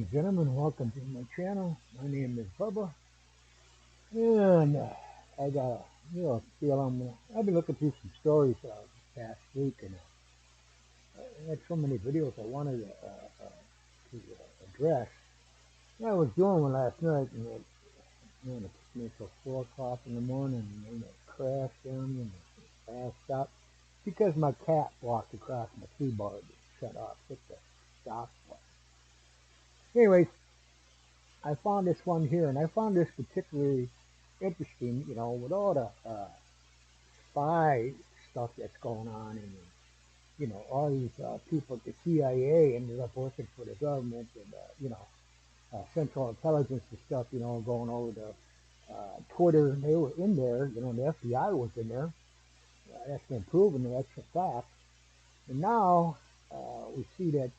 and gentlemen, welcome to my channel. My name is Bubba, and I got a feeling. I've been looking through some stories this past week, and I had so many videos I wanted address. I was doing one last night, and it took me until 4 o'clock in the morning, and it crashed in, and I passed up because my cat walked across my keyboard and shut off, hit the stop button. Anyways, I found this one here, and I found this particularly interesting, with all the spy stuff that's going on, and all these people at the CIA ended up working for the government, and Central Intelligence and stuff, going over to Twitter. They were in there, the FBI was in there. That's been proven, and that's a fact. And now we see that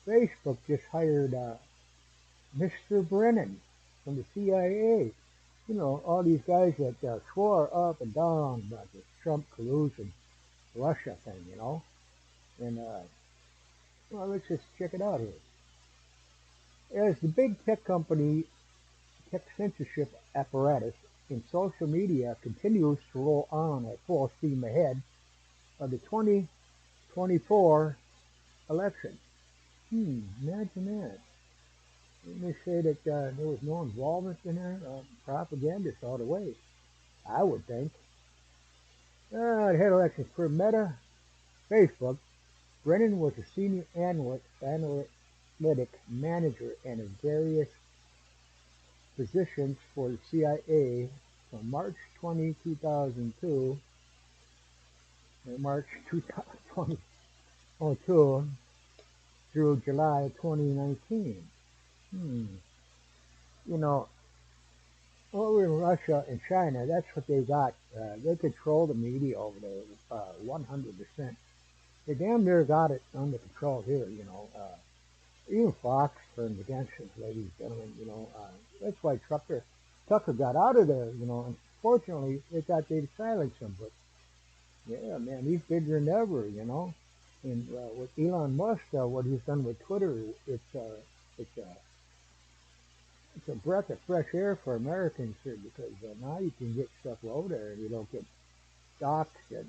Facebook just hired Mr. Brennan from the CIA. All these guys that swore up and down about this Trump collusion Russia thing, And, well, let's just check it out here. As the big tech company, tech censorship apparatus in social media continues to roll on at full steam ahead of the 2024 election. Imagine that. They say that there was no involvement in there, propagandist all the way, I would think. The head elections for Meta, Facebook. Brennan was a senior analytic manager and in various positions for the CIA from March 20, 2002 and March 2022 through July 2019. You know, over in Russia and China, that's what they got. They control the media over there 100%. They damn near got it under control here, even Fox turned against it, ladies and gentlemen, that's why Tucker got out of there, Unfortunately, they thought they'd silence him, but yeah, man, he's bigger than ever, And with Elon Musk, what he's done with Twitter, it's uh, it's a breath of fresh air for Americans here because now you can get stuff over there and you don't get doxxed and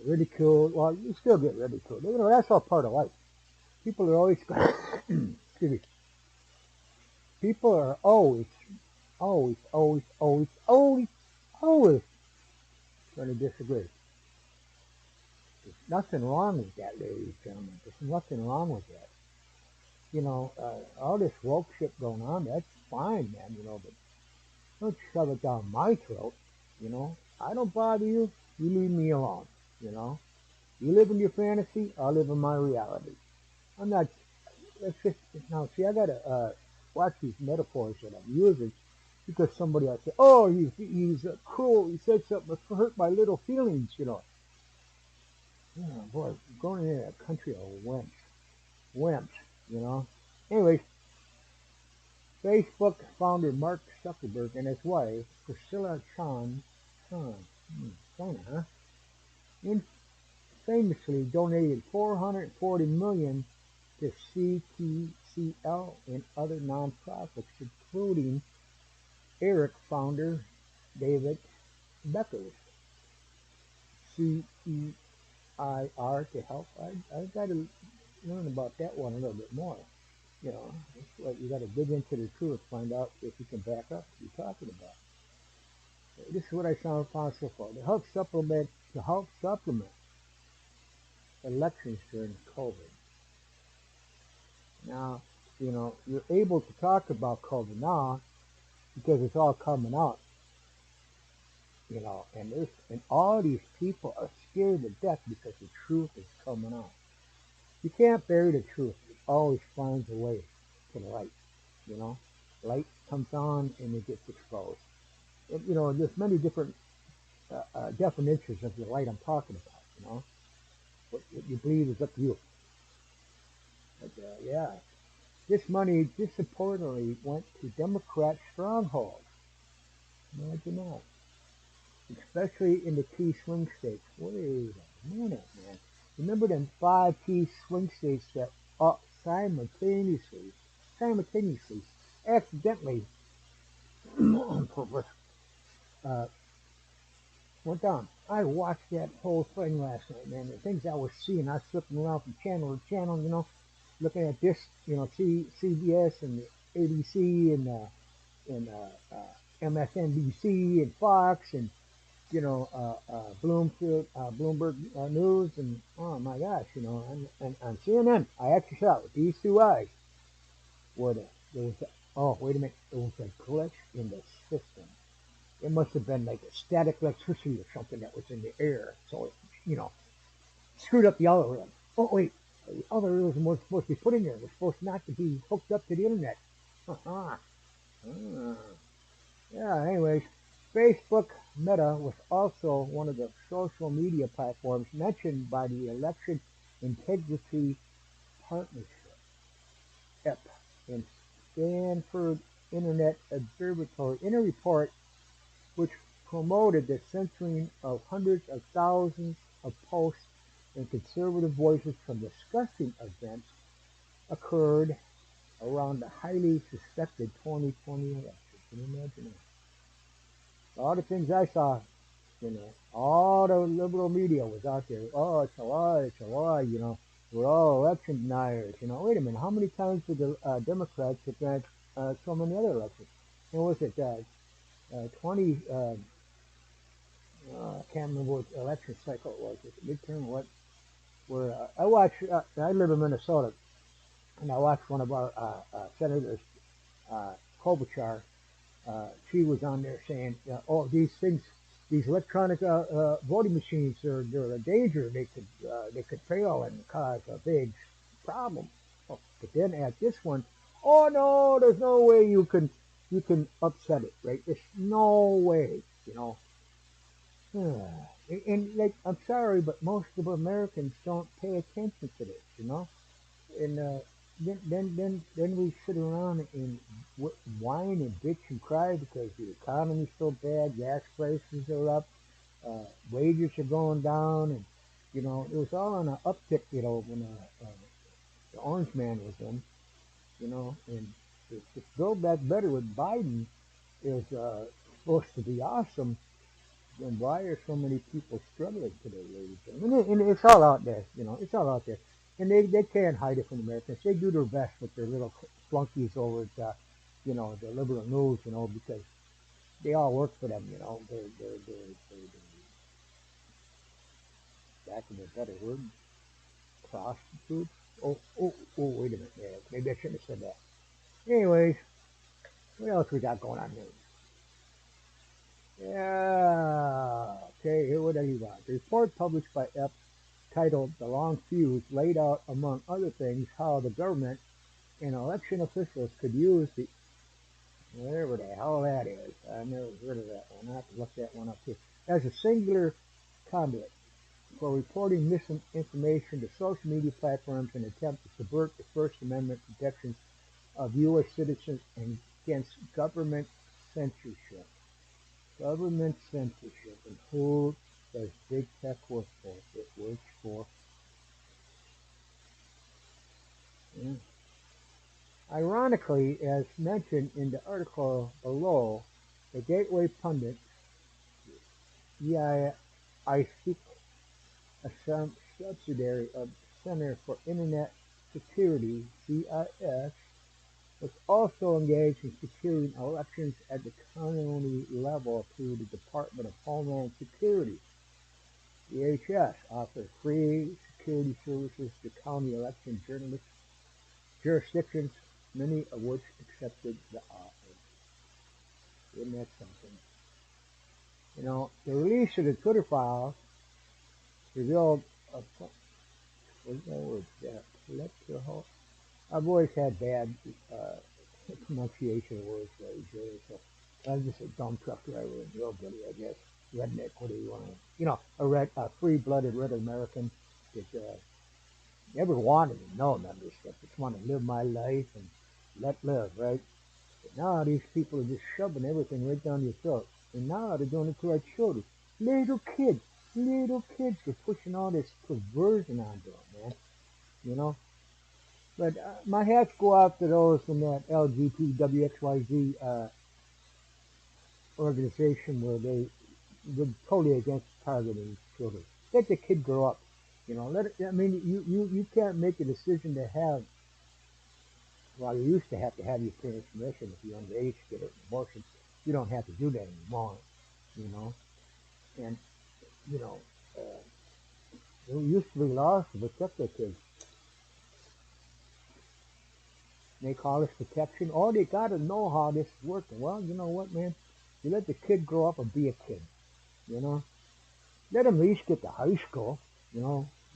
ridiculed. Well, you still get ridiculed. That's all part of life. People are always excuse me. People are always going to disagree. There's nothing wrong with that, ladies and gentlemen. There's nothing wrong with that. All this woke shit going on, that's fine, man, but don't shove it down my throat, I don't bother you, you leave me alone, you know. You live in your fantasy, I live in my reality. I'm not, let's just, now, see, I gotta watch these metaphors that I'm using because somebody else say, oh, he's cruel, he said something that hurt my little feelings. Oh, boy, going into a country of wimps, you know. Anyways, Facebook founder Mark Zuckerberg and his wife, Priscilla China, famously donated $440 million to CTCL and other nonprofits, including Eric founder David Becker's CEIR to help. I got to learn about that one a little bit more. It's like you got to dig into the truth, find out if you can back up what you're talking about. This is what I found so far. To help supplement elections during COVID. Now, you're able to talk about COVID now because it's all coming out. And all these people are scared to death because the truth is coming out. You can't bury the truth. It always finds a way to the light. You know, light comes on and it gets exposed. And, there's many different definitions of the light I'm talking about. What you believe is up to you. But yeah, this money disappointingly went to Democrat strongholds. Imagine that. Especially in the key swing states. Wait a minute, man. Remember them 5 key swing states that simultaneously, simultaneously, accidentally, on purpose, uh, went down. I watched that whole thing last night, man. The things I was seeing, I was flipping around from channel to channel, looking at this, CBS and the ABC and MSNBC and Fox and Bloomberg News, and oh my gosh, and on CNN, I actually saw it with these two eyes. What there was oh, wait a minute, it was a glitch in the system. It must have been like a static electricity or something that was in the air, so it, you know screwed up the algorithm. Oh wait, the algorithm was supposed to be put in there. It was supposed not to be hooked up to the internet. Uh-huh. Ah. Yeah, anyways, Facebook Meta was also one of the social media platforms mentioned by the Election Integrity Partnership, EP, and Stanford Internet Observatory in a report which promoted the censoring of hundreds of thousands of posts and conservative voices from discussing events occurred around the highly suspected 2020 election. Can you imagine that? All the things I saw, all the liberal media was out there. Oh, it's a lie, it's a lie, We're all election deniers. Wait a minute, how many times did the Democrats deny so many other elections? And was it 20? I can't remember what election cycle it was. Was it midterm? What? Where I watch. I live in Minnesota, and I watched one of our senators, Klobuchar. She was on there saying, "Oh, these things, these electronic voting machines, they're a danger. They could fail and cause a big problem." Oh, but then at this one, oh no, there's no way you can upset it, right? There's no way, And like, I'm sorry, but most of Americans don't pay attention to this, And then we sit around and whine and bitch and cry because the economy's so bad, gas prices are up, wages are going down, and it was all on an uptick, when the Orange Man was in, and this Build Back Better with Biden is supposed to be awesome. Then why are so many people struggling today, ladies and gentlemen? And it's all out there, it's all out there. And they can't hide it from Americans. They do their best with their little flunkies over at, the liberal news, because they all work for them, they're back in a better word, prostitutes. Oh, wait a minute. Yeah, maybe I shouldn't have said that. Anyways, what else we got going on here? Yeah. Okay, here what do you got? The report published by Epps titled "The Long Fuse" laid out, among other things, how the government and election officials could use the whatever the hell that is. I've never heard of that one. I have to look that one up too. As a singular conduit for reporting misinformation to social media platforms in an attempt to subvert the First Amendment protections of U.S. citizens and against government censorship. Government censorship. And who does big tech work for? It works for. Yeah. Ironically, as mentioned in the article below, the Gateway Pundit, EISIC, a subsidiary of the Center for Internet Security, CIS, was also engaged in securing elections at the county level through the Department of Homeland Security. DHS offers free security services to county election jurisdictions, many of which accepted the offer. Isn't that something? The release of the Twitter files revealed a what's that word? Plethora. I've always had bad uh, pronunciation of words lately, so I'm just a dumb truck driver and hillbilly, I guess. Redneck, what do you want to? A free-blooded red American that never wanted to know none of this stuff. Just want to live my life and let live, right? But now these people are just shoving everything right down your throat. And now they're doing it to our children. Little kids. Little kids are pushing all this perversion onto them, man. You know? But my hats go out to those from that LGBTWXYZ organization where they were totally against targeting children. Let the kid grow up. Let it, I mean, you can't make a decision to have, well, you used to have your parents' permission if you're underage to get an abortion. You don't have to do that anymore, you know. And, you know, uh, there used to be laws to protect their kids. They call this protection. Oh, they got to know how this is working. Well, you know what, man? You let the kid grow up and be a kid, you know. Let them at least get to high school,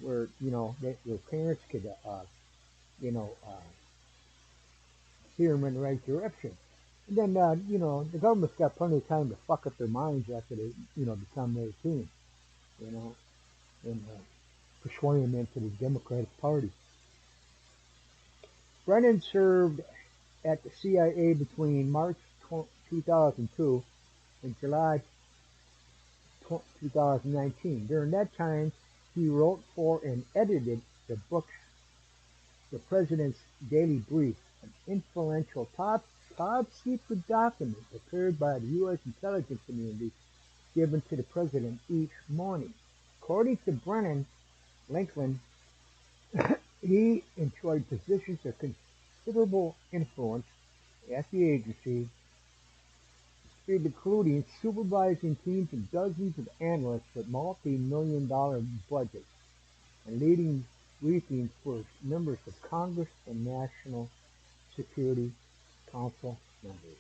where, their parents could, you know, uh, steer them in the right direction. And then, the government's got plenty of time to fuck up their minds after they, become 18, you know, and persuade them into the Democratic Party. Brennan served at the CIA between March 2002 and July 2019. During that time, he wrote for and edited the book The President's Daily Brief, an influential top secret document prepared by the U.S. intelligence community given to the President each morning. According to Brennan Lincoln, he enjoyed positions of considerable influence at the agency, including supervising teams of dozens of analysts with multi-million dollar budgets and leading briefings for members of Congress and National Security Council members.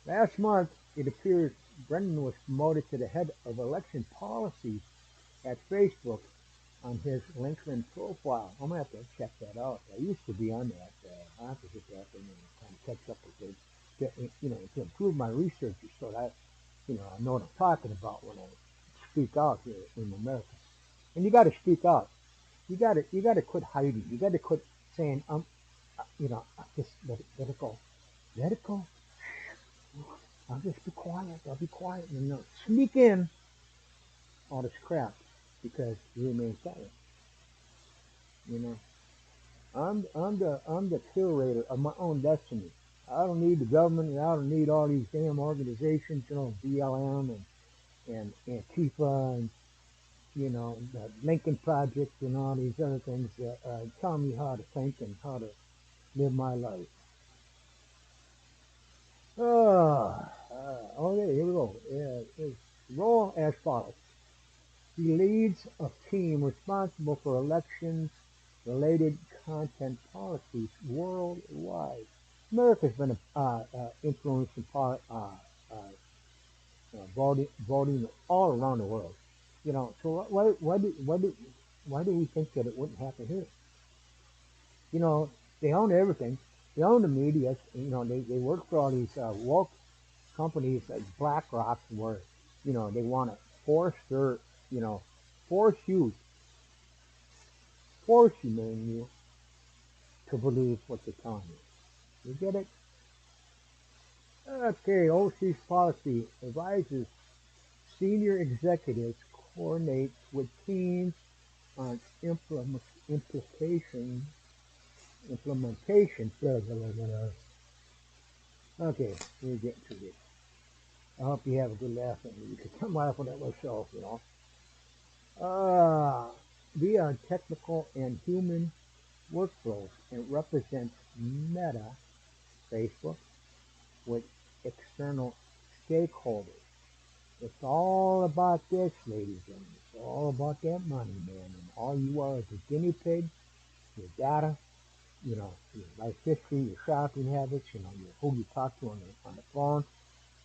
Last month, it appears Brennan was promoted to the head of election policy at Facebook on his LinkedIn profile. I'm going to have to check that out. I used to be on that. I'll have to hit that thing and kind of catch up with it. To improve my research so that, I know what I'm talking about when I speak out here in America. And you got to speak out. You got to quit hiding. You got to quit saying, just let it go. Let it go. I'll just be quiet. I'll be quiet. And sneak in all this crap because you remain silent. You know, I'm the curator of my own destiny. I don't need the government, and I don't need all these damn organizations, BLM and Antifa and the Lincoln Project and all these other things that tell me how to think and how to live my life. Okay, here we go. His role as follows. He leads a team responsible for elections-related content policies worldwide. America's been influencing voting all around the world. So why do we think that it wouldn't happen here? They own everything. They own the media. They work for all these woke companies like BlackRock, where they want to force their you know force you force you, man, to believe what they're telling you. You get it? Okay, OC's policy advises senior executives, coordinates with teams on implementation. Blah, blah, blah, blah. Okay, we're getting to this. I hope you have a good laugh at me because I'm laughing at myself. Uh, we are technical and human workflows and represents Meta, Facebook, with external stakeholders. It's all about this, ladies and gentlemen. It's all about that money, man. And all you are is a guinea pig, your data, your life history, your shopping habits, who you talk to on the phone.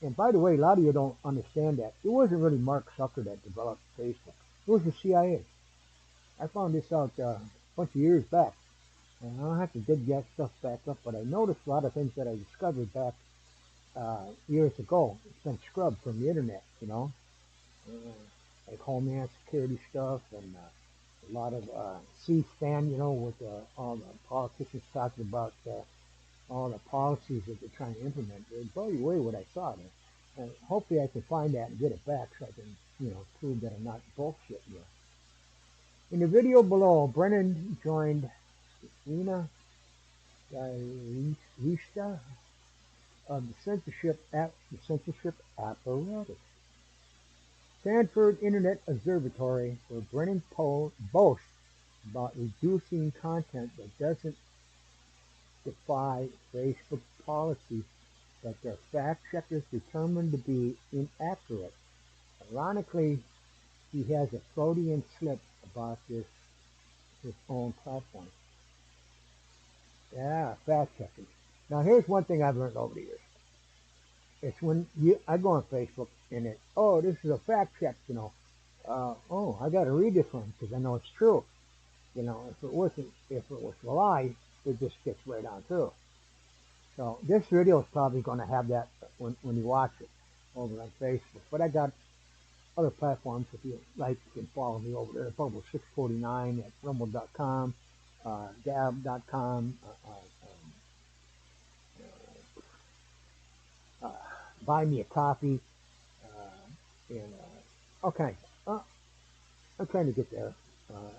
And by the way, a lot of you don't understand that. It wasn't really Mark Zucker that developed Facebook. It was the CIA. I found this out a bunch of years back. And I don't have to dig that stuff back up, but I noticed a lot of things that I discovered back years ago. It's been scrubbed from the internet, like Homeland Security stuff and a lot of C-SPAN, with all the politicians talking about all the policies that they're trying to implement. It blew you away what I saw there. And hopefully I can find that and get it back so I can, prove that I'm not bullshitting you. In the video below, Brennan joined Ina Gailista of the censorship apparatus. Stanford Internet Observatory, where Brennan Poe boasts about reducing content that doesn't defy Facebook policy that their fact checkers determined to be inaccurate. Ironically, he has a Freudian slip about his own platform. Yeah, fact checkers. Now here's one thing I've learned over the years. It's when I go on Facebook and this is a fact check, I got to read this one because I know it's true. If it was a lie, it just gets right on through. So this video is probably going to have that when you watch it over on Facebook. But I got other platforms. If you like, you can follow me over there. Bubble 649 at rumble.com, gab.com, uh, buy me a coffee, and okay. I'm trying to get there.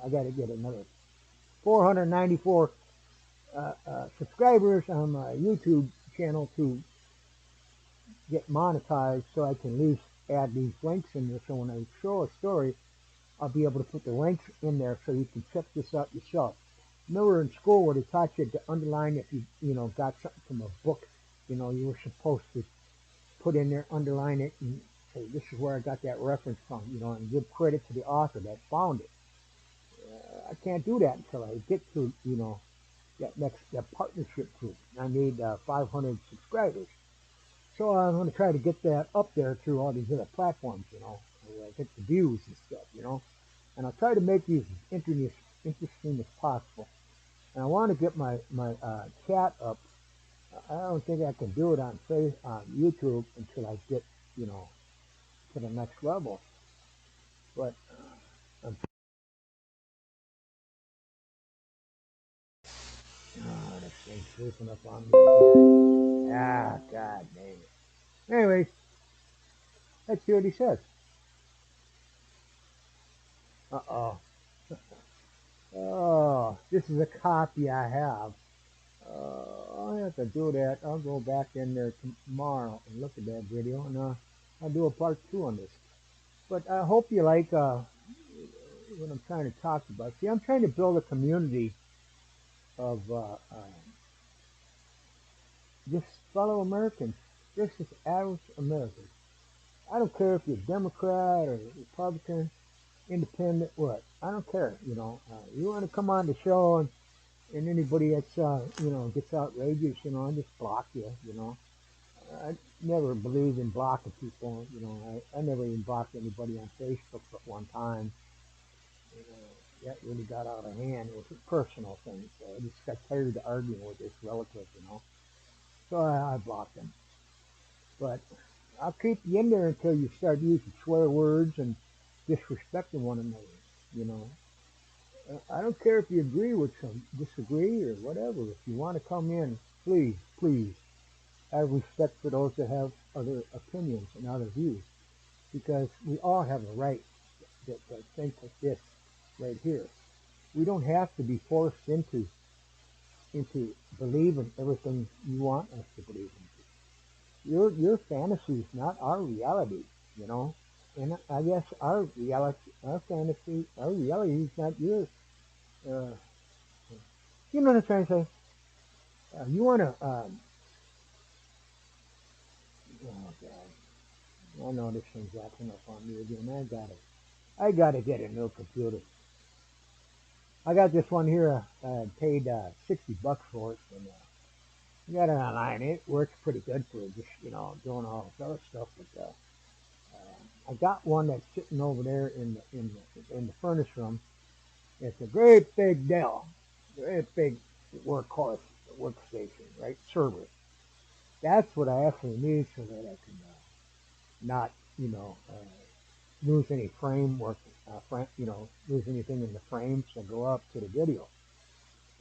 I got to get another 494 subscribers on my YouTube channel to get monetized, so I can at least add these links in there. So when I show a story, I'll be able to put the links in there so you can check this out yourself. Remember in school where they taught you to underline if you got something from a book, you were supposed to put in there, underline it, and say this is where I got that reference from, and give credit to the author that found it. I can't do that until I get to that partnership group. I need 500 subscribers. So I'm going to try to get that up there through all these other platforms, where I get the views and stuff. And I'll try to make these as interesting as possible. And I want to get my chat up. I don't think I can do it on YouTube until I get, to the next level. But this thing's creeping up on me again. Ah, God dang it. Anyways, let's see what he says. Uh-oh. Oh, this is a copy I have. I'll have to do that. I'll go back in there tomorrow and look at that video, and I'll do a part 2 on this. But I hope you like what I'm trying to talk about. See, I'm trying to build a community of just fellow Americans, just as average Americans. I don't care if you're Democrat or Republican, Independent, what. I don't care. You want to come on the show and anybody that's gets outrageous, I just block you. I never believed in blocking people. I never even blocked anybody on Facebook but one time. That really got out of hand. It was a personal thing. So I just got tired of arguing with this relative. So I blocked them. But I'll keep you in there until you start using swear words and disrespecting one another. You know, I don't care if you agree with some, disagree or whatever. If you want to come in, please, please have respect for those that have other opinions and other views, because we all have a right that think like this right here. We don't have to be forced into believing everything you want us to believe in. Your fantasy is not our reality, you know. And I guess our reality, our fantasy, our reality is not yours. Uh, you know what I'm trying to say? You want to? Oh God, I know this thing's acting up on me again. I gotta get a new computer. I got this one here. I paid $60 for it, and I got it online. It works pretty good for just doing all this other stuff. But I got one that's sitting over there in the furnace room. It's a great big Dell, great big workhorse workstation, right? Server. That's what I actually need so that I can not, lose any framework, lose anything in the frames that go up to the video.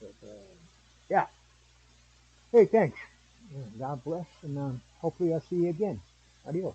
But yeah. Hey, thanks. God bless, and hopefully I'll see you again. Adios.